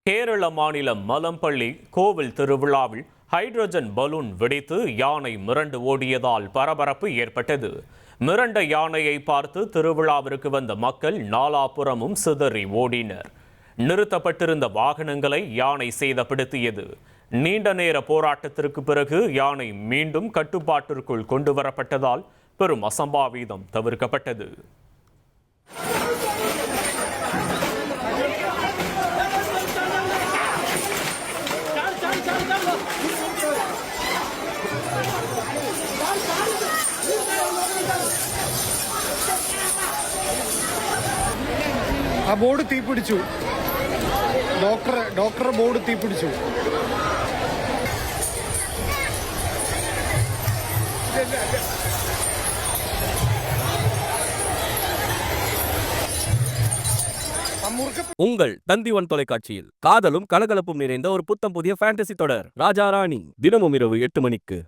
கேரள மாநிலம் மலம்பள்ளி கோவில் திருவிழாவில் ஹைட்ரஜன் பலூன் வெடித்து யானை மிரண்டு ஓடியதால் பரபரப்பு ஏற்பட்டது. மிரண்ட யானையை பார்த்து திருவிழாவிற்கு வந்த மக்கள் நாலாபுறமும் சிதறி ஓடினர். நிறுத்தப்பட்டிருந்த வாகனங்களை யானை சேதப்படுத்தியது. நீண்ட நேர போராட்டத்திற்கு பிறகு யானை மீண்டும் கட்டுப்பாட்டிற்குள் கொண்டு வரப்பட்டதால் பெரும் அசம்பாவிதம் தவிர்க்கப்பட்டது. ആ ബോർഡ് തീപിടിച്ചു. ഡോക്ടർ ബോർഡ് തീപിടിച്ചു. உங்கள் தந்திவன் தொலைக்காட்சியில் காதலும் கலகலப்பும் நிறைந்த ஒரு புத்தம் புதிய ஃபேண்டசி தொடர் ராஜா ராணி தினமும் இரவு 8 மணிக்கு.